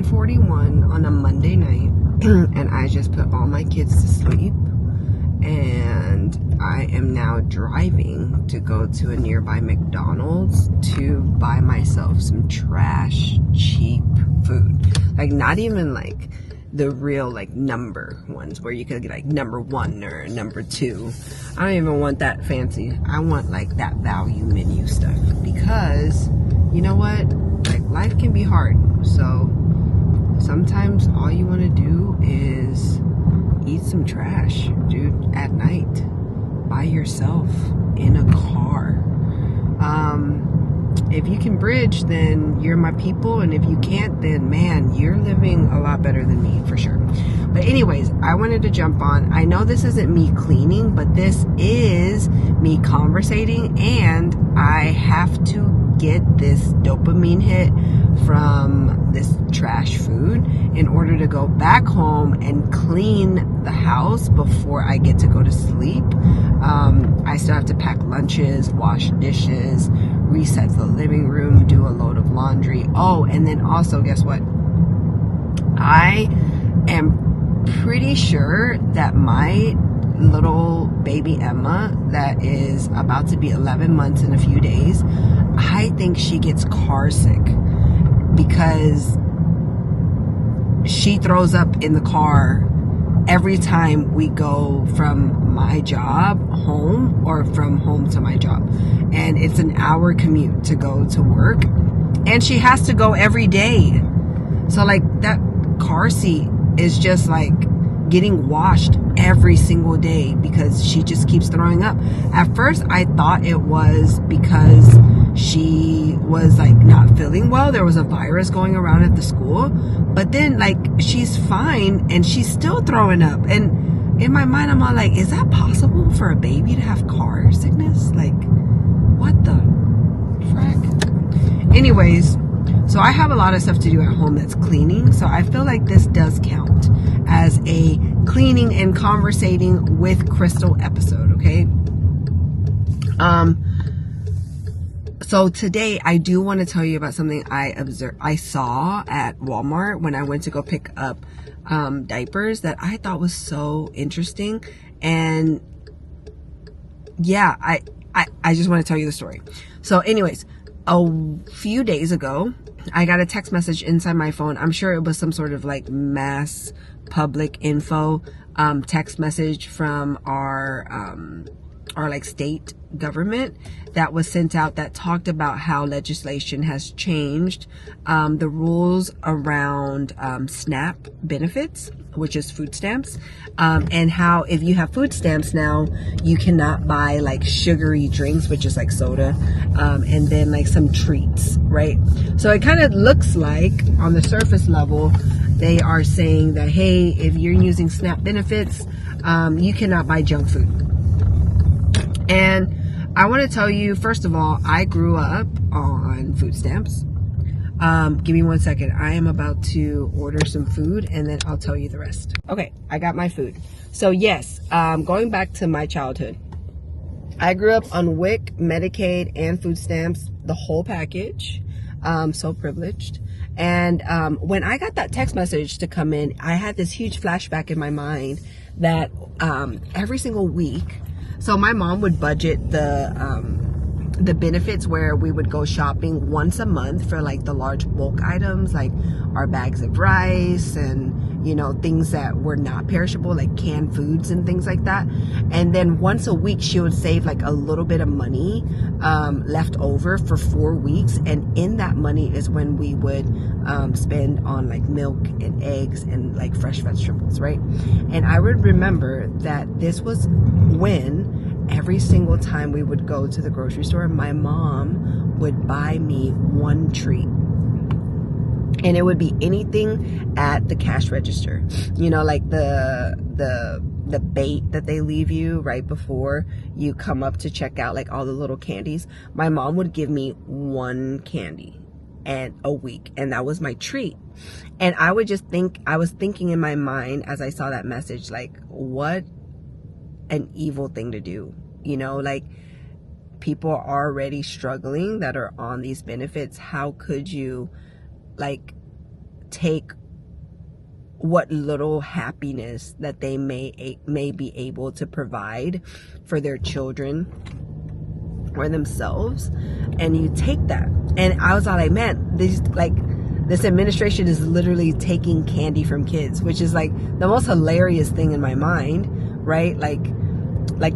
9:41 on a Monday night, and I just put all my kids to sleep, and I am now driving to go to a nearby McDonald's to buy myself some trash, cheap food. Like, not even like the real like number ones where you could get like number 1 or number 2. I don't even want that fancy. I want like that value menu stuff, because you know what, like, life can be hard. So sometimes all you want to do is eat some trash, dude, at night by yourself in a car. If you can bridge, then you're my people, and if you can't, then man, you're living a lot better than me, for sure. But anyways, I wanted to jump on. I know this isn't me cleaning, but this is me conversating, and I have to get this dopamine hit from this trash food in order to go back home and clean the house before I get to go to sleep. I still have to pack lunches, wash dishes, reset the living room, do a load of laundry. Oh, and then also, guess what? I am pretty sure that my little baby Emma, that is about to be 11 months in a few days, I think she gets car sick because she throws up in the car every time we go from my job home or from home to my job. And it's an hour commute to go to work, and she has to go every day. So like, that car seat is just like getting washed every single day because she just keeps throwing up. At first I thought it was because she was like not feeling well. There was a virus going around at the school, but then like, she's fine and she's still throwing up. And in my mind, I'm all like, is that possible for a baby to have car sickness? Like, what the frack? Anyways, so I have a lot of stuff to do at home that's cleaning. So I feel like this does count as a cleaning and conversating with Crystal episode, okay? So today I do want to tell you about something I saw at Walmart when I went to go pick up diapers that I thought was so interesting. And yeah, I just want to tell you the story. So anyways, a few days ago, I got a text message inside my phone. I'm sure it was some sort of like mass public info text message from our like state government that was sent out that talked about how legislation has changed the rules around SNAP benefits, which is food stamps, and how if you have food stamps now, you cannot buy like sugary drinks, which is like soda, and then like some treats, right? So it kind of looks like on the surface level they are saying that, hey, if you're using SNAP benefits, you cannot buy junk food. And I want to tell you, first of all, I grew up on food stamps. Give me 1 second. I am about to order some food and then I'll tell you the rest. Okay, I got my food. So yes, going back to my childhood, I grew up on WIC, Medicaid, and food stamps, the whole package. So privileged. And when I got that text message to come in, I had this huge flashback in my mind that every single week, so my mom would budget the benefits where we would go shopping once a month for like the large bulk items, like our bags of rice and, you know, things that were not perishable, like canned foods and things like that. And then once a week she would save like a little bit of money left over for 4 weeks, and in that money is when we would spend on like milk and eggs and like fresh vegetables, right? And I would remember that this was when every single time we would go to the grocery store, my mom would buy me one treat. And it would be anything at the cash register. You know, like the bait that they leave you right before you come up to check out, like all the little candies. My mom would give me one candy and a week, and that was my treat. And I would just think, I was thinking in my mind as I saw that message, like, what an evil thing to do. You know, like, people are already struggling that are on these benefits. How could you like take what little happiness that they may be able to provide for their children or themselves, and you take that. And I was all like, man, this administration is literally taking candy from kids, which is like the most hilarious thing in my mind, right? Like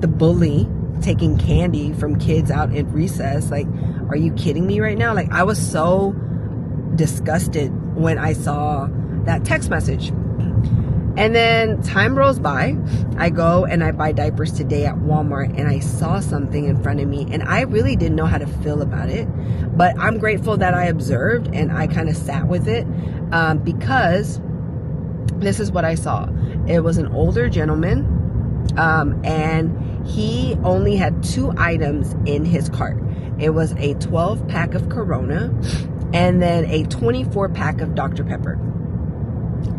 the bully taking candy from kids out at recess. Like, are you kidding me right now? Like, I was so disgusted when I saw that text message. And then time rolls by. I go and I buy diapers today at Walmart, and I saw something in front of me, and I really didn't know how to feel about it. But I'm grateful that I observed and I kind of sat with it, because this is what I saw. It was an older gentleman, and he only had 2 items in his cart. It was a 12-pack of Corona and then a 24-pack of Dr. Pepper.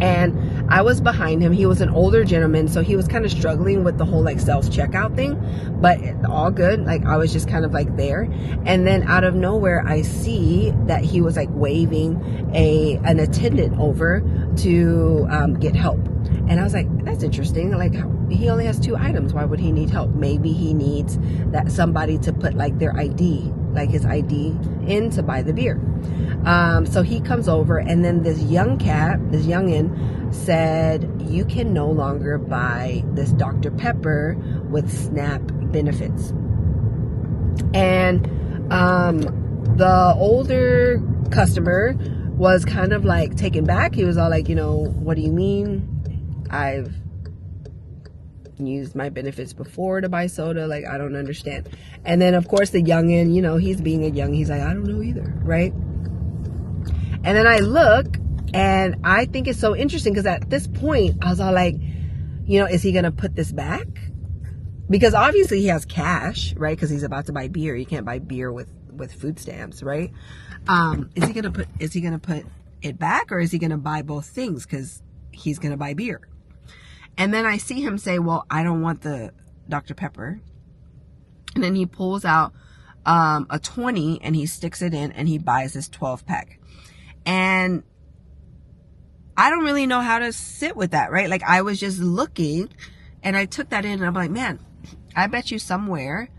And I was behind him. He was an older gentleman, so he was kind of struggling with the whole like self-checkout thing, but all good. Like, I was just kind of like there. And then out of nowhere, I see that he was like waving an attendant over to get help. And I was like, that's interesting. Like, he only has 2 items. Why would he need help? Maybe he needs that somebody to put like their ID, like his ID, in to buy the beer. So he comes over, and then this youngin said, you can no longer buy this Dr. Pepper with SNAP benefits. And the older customer was kind of like taken back. He was all like, what do you mean? I've used my benefits before to buy soda. Like, I don't understand. And then of course the youngin, he's being a young, he's like, I don't know either, right? And then I look, and I think it's so interesting because at this point I was all like, is he gonna put this back? Because obviously he has cash, right? Because he's about to buy beer. You can't buy beer with food stamps, right? Is he gonna put it back, or is he gonna buy both things because he's gonna buy beer? And then I see him say, well, I don't want the Dr. Pepper. And then he pulls out a 20 and he sticks it in, and he buys this 12-pack. And I don't really know how to sit with that, right? Like, I was just looking, and I took that in, and I'm like, man, I bet you somewhere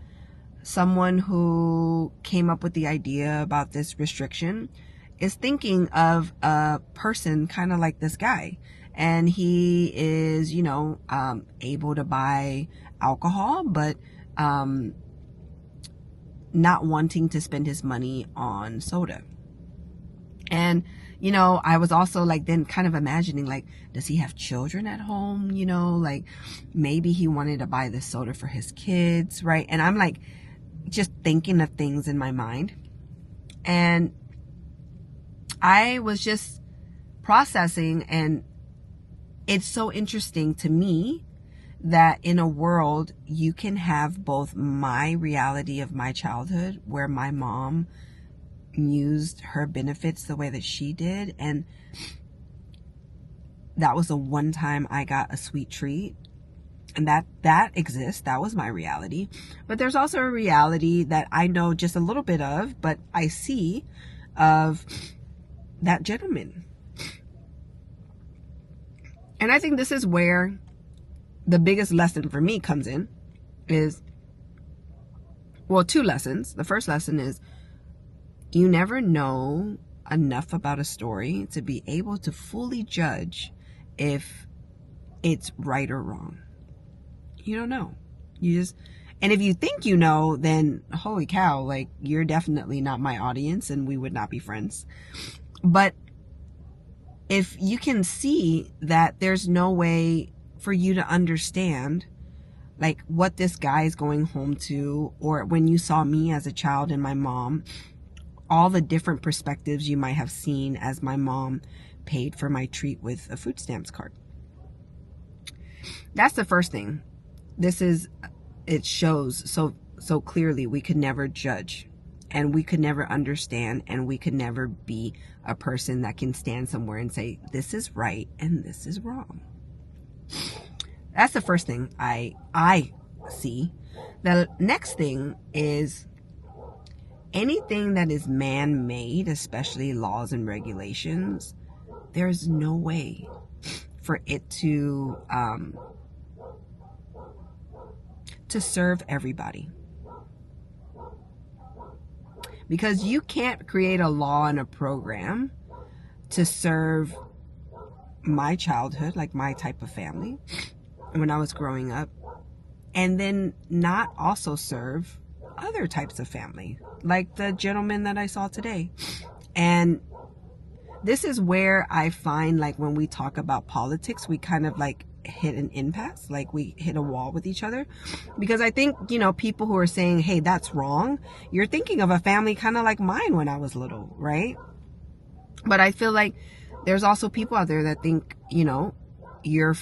someone who came up with the idea about this restriction is thinking of a person kind of like this guy. And he is, able to buy alcohol, but not wanting to spend his money on soda. And, I was also like then kind of imagining, like, does he have children at home? Like, maybe he wanted to buy this soda for his kids, right? And I'm like just thinking of things in my mind. And I was just processing, and it's so interesting to me that in a world you can have both my reality of my childhood, where my mom used her benefits the way that she did, and that was the one time I got a sweet treat, and that exists. That was my reality. But there's also a reality that I know just a little bit of, but I see of that gentleman. And I think this is where the biggest lesson for me comes in is, well, 2 lessons. The first lesson is, you never know enough about a story to be able to fully judge if it's right or wrong. You don't know. And if you think you know, then holy cow, like, you're definitely not my audience, and we would not be friends. But if you can see that there's no way for you to understand, like, what this guy is going home to, or when you saw me as a child and my mom, all the different perspectives you might have seen as my mom paid for my treat with a food stamps card. That's the first thing. It shows so clearly we could never judge, and we could never understand, and we could never be a person that can stand somewhere and say, this is right and this is wrong. That's the first thing I see. The next thing is, anything that is man-made, especially laws and regulations, there's no way for it to serve everybody. Because you can't create a law and a program to serve my childhood, like my type of family when I was growing up, and then not also serve other types of family, like the gentleman that I saw today. And this is where I find, like, when we talk about politics, we kind of like hit an impasse, like we hit a wall with each other. Because I think, you know, people who are saying, hey, that's wrong, you're thinking of a family kind of like mine when I was little, right? But I feel like there's also people out there that think, you know, you're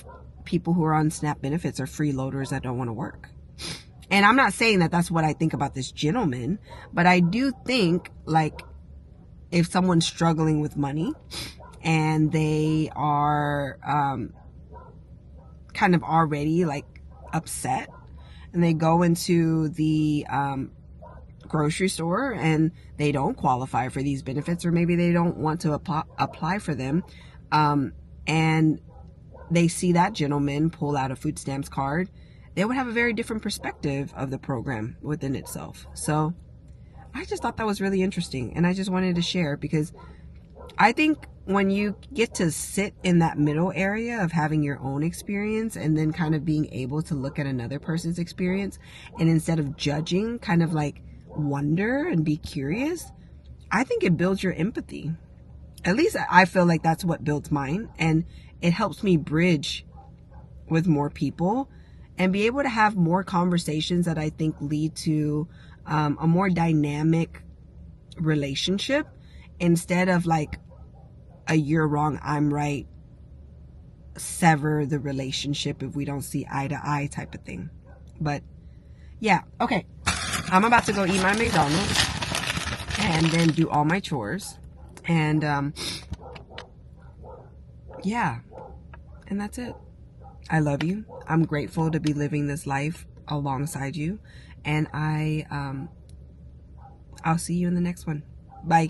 people who are on SNAP benefits are freeloaders that don't want to work. And I'm not saying that that's what I think about this gentleman, but I do think, like, if someone's struggling with money and they are kind of already like upset, and they go into the grocery store and they don't qualify for these benefits, or maybe they don't want to apply for them, and they see that gentleman pull out a food stamps card, they would have a very different perspective of the program within itself. So I just thought that was really interesting, and I just wanted to share, because I think when you get to sit in that middle area of having your own experience and then kind of being able to look at another person's experience, and instead of judging, kind of like wonder and be curious, I think it builds your empathy. At least I feel like that's what builds mine, and it helps me bridge with more people and be able to have more conversations that I think lead to a more dynamic relationship, instead of like a you're wrong, I'm right, sever the relationship if we don't see eye to eye type of thing. But yeah, okay, I'm about to go eat my McDonald's and then do all my chores, and yeah, and that's it. I love you. I'm grateful to be living this life alongside you, and I'll see you in the next one. Bye.